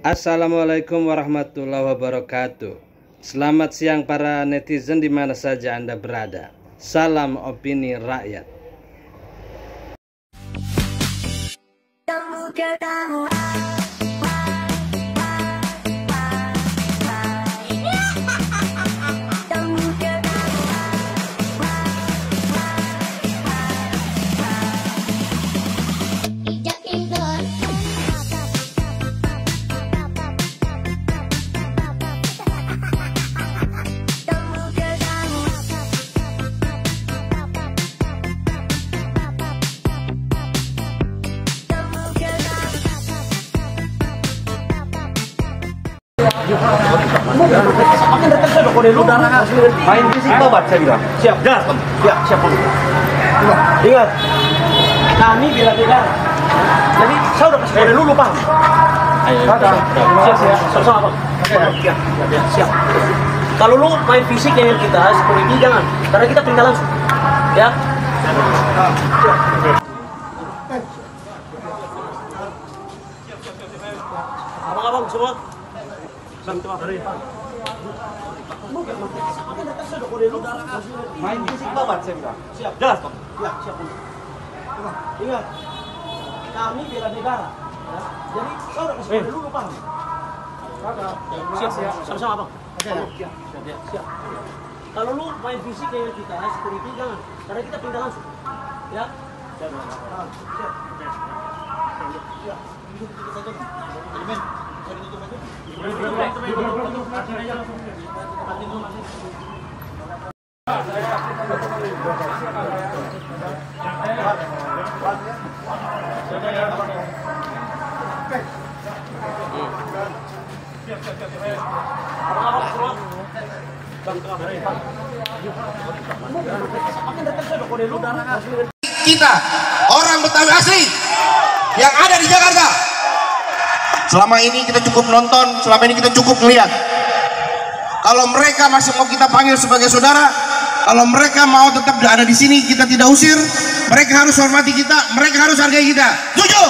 Assalamualaikum warahmatullahi wabarakatuh. Selamat siang para netizen di mana saja Anda berada. Salam opini rakyat. Main fisik tobat saya bilang. Siap. Ya, siap. Ingat, kami bela negara. Jadi saya udah kasih kode dulu, paham? Siap. Sama-sama, Bang. Siap. Kalau lu main fisik dengan kita, security jangan. Karena kita tinggal langsung. Ya. Abang-abang semua. Main fisik tobat saya bilang. Siap. Jelas, Bang. Ya, siap. Ingat, kami bela negara. Ya. Jadi saya udah kasih kode dulu, paham? Siap. Sama-sama, Bang. Siap. Kalau lu main fisik dengan kita, security jangan. Karena kita tinggal langsung. Ya. Siap. Kita orang Betawi asli yang ada di Jakarta. Selama ini kita cukup nonton, selama ini kita cukup melihat. Kalau mereka masih mau kita panggil sebagai saudara, kalau mereka mau tetap ada di sini, kita tidak usir. Mereka harus hormati kita, mereka harus hargai kita. Jujur,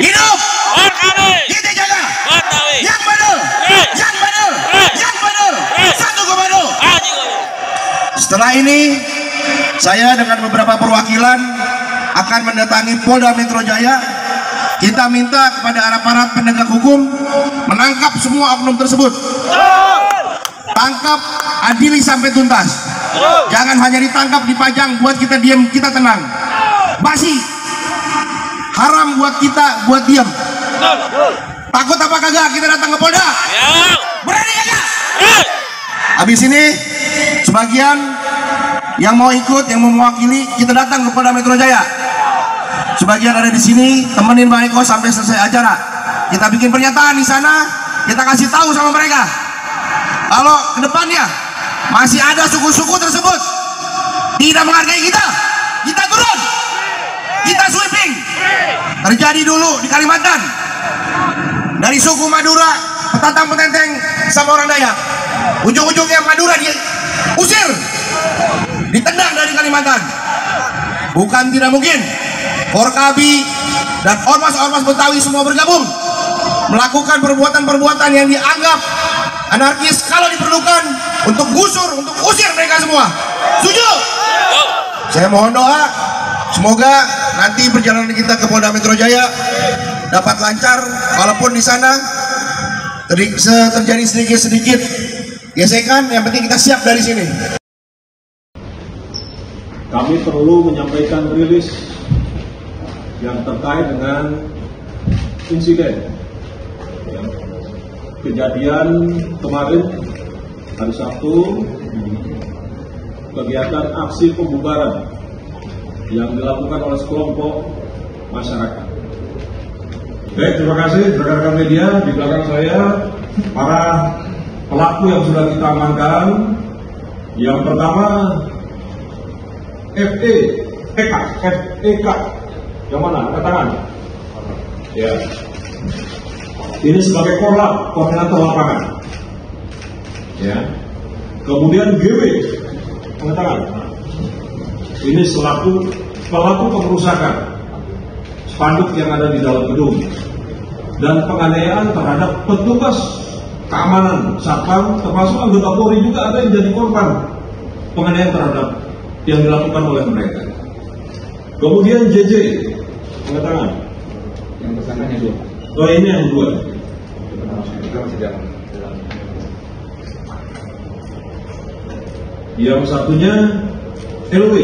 hidup, kita jaga. Yang benar, yang benar, satu komando. Setelah ini, saya dengan beberapa perwakilan akan mendatangi Polda Metro Jaya. Kita minta kepada aparat penegak hukum menangkap semua oknum tersebut. Tangkap, adili sampai tuntas. Jangan hanya ditangkap, dipajang, buat kita diam, kita tenang. Basi, haram buat kita, buat diam. Takut apa kagak kita datang ke Polda? Berani kagak? Habis ini, sebagian yang mau ikut, yang mau mewakili, kita datang ke Polda Metro Jaya. Sebagian ada di sini, temenin Bang Eko sampai selesai acara. Kita bikin pernyataan di sana, kita kasih tahu sama mereka. Kalau ke depannya masih ada suku-suku tersebut tidak menghargai kita, kita turun, kita sweeping. Terjadi dulu di Kalimantan, dari suku Madura, Petatang Petenteng sama orang Dayak. Ujung-ujungnya Madura diusir, ditendang dari Kalimantan. Bukan tidak mungkin Forkabi dan ormas-ormas Betawi semua bergabung melakukan perbuatan-perbuatan yang dianggap anarkis kalau diperlukan untuk gusur, untuk usir mereka semua. Setuju? Saya mohon doa, semoga nanti perjalanan kita ke Polda Metro Jaya dapat lancar, walaupun di sana terjadi sedikit-sedikit gesekan, yang penting kita siap dari sini. Kami perlu menyampaikan rilis yang terkait dengan insiden kejadian kemarin hari Sabtu, kegiatan aksi pembubaran yang dilakukan oleh sekelompok masyarakat. Baik, terima kasih rekan-rekan media. Di belakang saya para pelaku yang sudah kita amankan. Yang pertama FEK. Yang mana? Angkat tangan. Ya. Ini sebagai koordinator lapangan. Ya. Kemudian GW. Angkat tangan. Ini selaku pelaku pengerusakan spanduk yang ada di dalam gedung. dan penganiayaan terhadap petugas keamanan Satpam, termasuk anggota Polri juga ada yang jadi korban penganiayaan terhadap yang dilakukan oleh mereka. Kemudian JJ, angkat tangan. Yang tersangkanya 2. Oh, ini yang 2. Kita masih jalan. Yang satunya LW,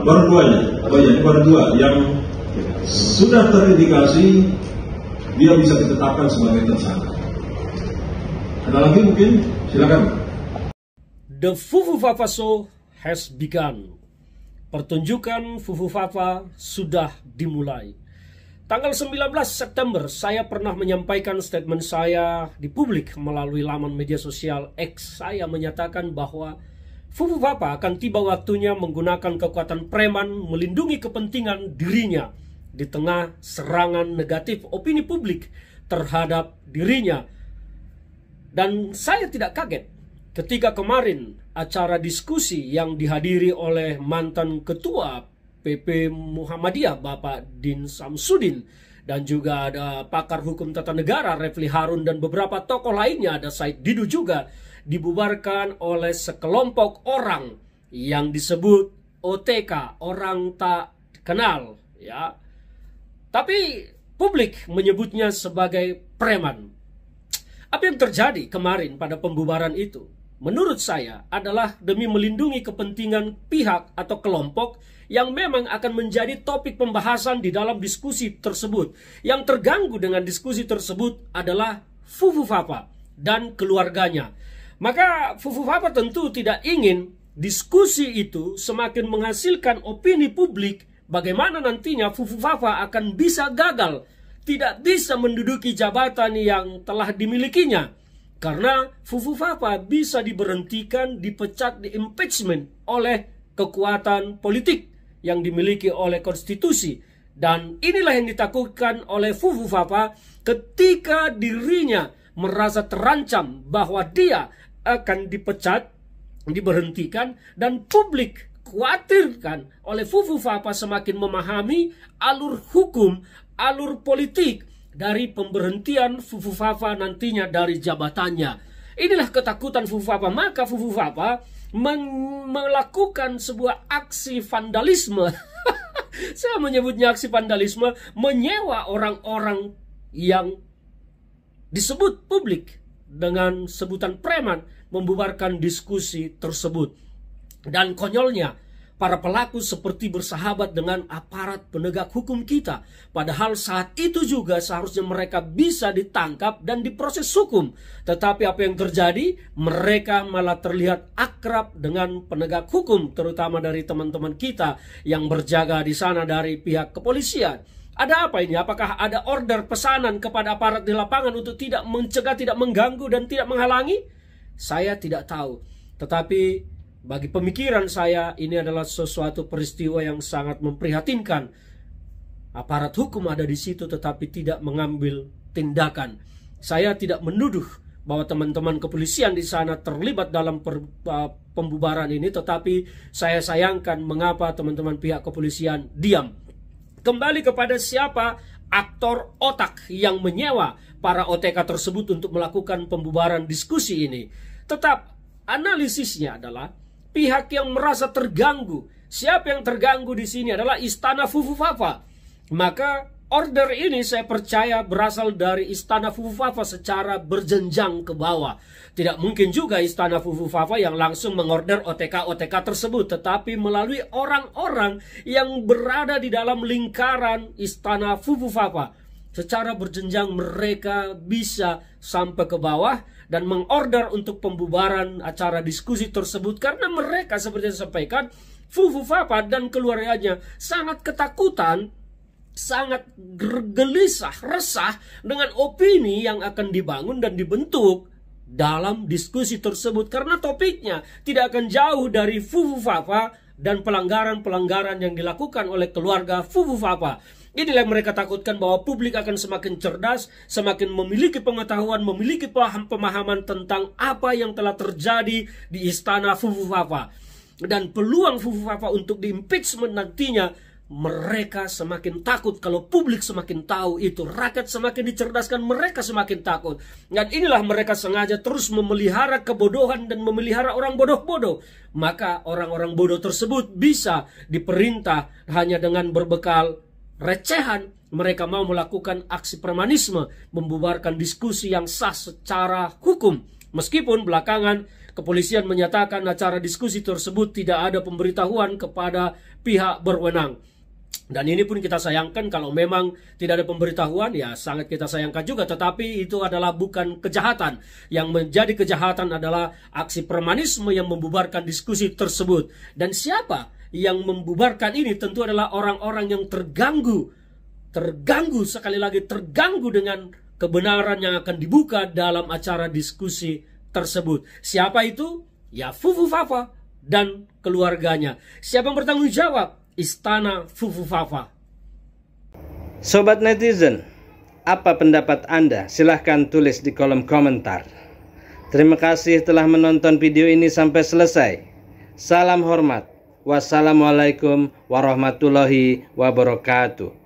baru 2-nya. Oh iya, baru 2 yang sudah terindikasi dia bisa ditetapkan sebagai tersangka. Ada lagi mungkin? Silakan. The Fufu Fafa Show has begun. Pertunjukan Fufu Fafa sudah dimulai. Tanggal 19 September saya pernah menyampaikan statement saya di publik melalui laman media sosial X. Saya menyatakan bahwa Fufu Fafa akan tiba waktunya menggunakan kekuatan preman melindungi kepentingan dirinya di tengah serangan negatif opini publik terhadap dirinya. Dan saya tidak kaget ketika kemarin acara diskusi yang dihadiri oleh mantan ketua PP Muhammadiyah Bapak Din Samsudin, dan juga ada pakar hukum tata negara Refli Harun dan beberapa tokoh lainnya, ada Said Didu juga, dibubarkan oleh sekelompok orang yang disebut OTK, orang tak kenal, ya. Tapi publik menyebutnya sebagai preman. Apa yang terjadi kemarin pada pembubaran itu, menurut saya adalah demi melindungi kepentingan pihak atau kelompok yang memang akan menjadi topik pembahasan di dalam diskusi tersebut. Yang terganggu dengan diskusi tersebut adalah Fufu Fafa dan keluarganya. Maka Fufu Fafa tentu tidak ingin diskusi itu semakin menghasilkan opini publik bagaimana nantinya Fufu Fafa akan bisa gagal, tidak bisa menduduki jabatan yang telah dimilikinya. Karena Fufu Fafa bisa diberhentikan, dipecat, di-impeachment oleh kekuatan politik yang dimiliki oleh konstitusi. Dan inilah yang ditakutkan oleh Fufu Fafa ketika dirinya merasa terancam bahwa dia akan dipecat, diberhentikan, dan publik khawatirkan oleh Fufu Fafa semakin memahami alur hukum, alur politik dari pemberhentian Fufu Fafa nantinya dari jabatannya. Inilah ketakutan Fufu Fafa. Maka Fufu Fafa melakukan sebuah aksi vandalisme. Saya menyebutnya aksi vandalisme, menyewa orang-orang yang disebut publik dengan sebutan preman, membubarkan diskusi tersebut. Dan konyolnya, para pelaku seperti bersahabat dengan aparat penegak hukum kita. Padahal saat itu juga seharusnya mereka bisa ditangkap dan diproses hukum. Tetapi apa yang terjadi? Mereka malah terlihat akrab dengan penegak hukum, terutama dari teman-teman kita yang berjaga di sana dari pihak kepolisian. Ada apa ini? Apakah ada order pesanan kepada aparat di lapangan untuk tidak mencegah, tidak mengganggu, dan tidak menghalangi? Saya tidak tahu. Tetapi bagi pemikiran saya, ini adalah sesuatu peristiwa yang sangat memprihatinkan. Aparat hukum ada di situ tetapi tidak mengambil tindakan. Saya tidak menuduh bahwa teman-teman kepolisian di sana terlibat dalam pembubaran ini, tetapi saya sayangkan mengapa teman-teman pihak kepolisian diam. Kembali kepada siapa aktor otak yang menyewa para OTK tersebut untuk melakukan pembubaran diskusi ini. Tetap analisisnya adalah pihak yang merasa terganggu. Siapa yang terganggu di sini adalah istana Fufu Fafa. Maka order ini saya percaya berasal dari istana Fufu Fafa secara berjenjang ke bawah. Tidak mungkin juga istana Fufu Fafa yang langsung mengorder OTK-OTK tersebut, tetapi melalui orang-orang yang berada di dalam lingkaran istana Fufu Fafa. Secara berjenjang mereka bisa sampai ke bawah dan mengorder untuk pembubaran acara diskusi tersebut. Karena mereka seperti yang disampaikan, Fufu Fafa dan keluarganya sangat ketakutan, sangat gelisah, resah dengan opini yang akan dibangun dan dibentuk dalam diskusi tersebut. Karena topiknya tidak akan jauh dari Fufu Fafa dan pelanggaran-pelanggaran yang dilakukan oleh keluarga Fufu Fafa. Inilah yang mereka takutkan, bahwa publik akan semakin cerdas, semakin memiliki pengetahuan, memiliki pemahaman tentang apa yang telah terjadi di istana Fufu Fafa. Dan peluang Fufu Fafa untuk di-impeachment nantinya mereka semakin takut. Kalau publik semakin tahu itu, rakyat semakin dicerdaskan, mereka semakin takut. Dan inilah mereka sengaja terus memelihara kebodohan dan memelihara orang bodoh-bodoh. Maka orang-orang bodoh tersebut bisa diperintah hanya dengan berbekal recehan. Mereka mau melakukan aksi premanisme, membubarkan diskusi yang sah secara hukum. Meskipun belakangan kepolisian menyatakan acara diskusi tersebut tidak ada pemberitahuan kepada pihak berwenang. Dan ini pun kita sayangkan, kalau memang tidak ada pemberitahuan, ya sangat kita sayangkan juga. Tetapi itu adalah bukan kejahatan. Yang menjadi kejahatan adalah aksi premanisme yang membubarkan diskusi tersebut. Dan siapa yang membubarkan ini tentu adalah orang-orang yang terganggu, sekali lagi terganggu dengan kebenaran yang akan dibuka dalam acara diskusi tersebut. Siapa itu? Ya Fufu Fafa dan keluarganya. Siapa yang bertanggung jawab? Istana Fufu Fafa. Sobat netizen, apa pendapat Anda? Silahkan tulis di kolom komentar. Terima kasih telah menonton video ini sampai selesai. Salam hormat. Wassalamualaikum warahmatullahi wabarakatuh.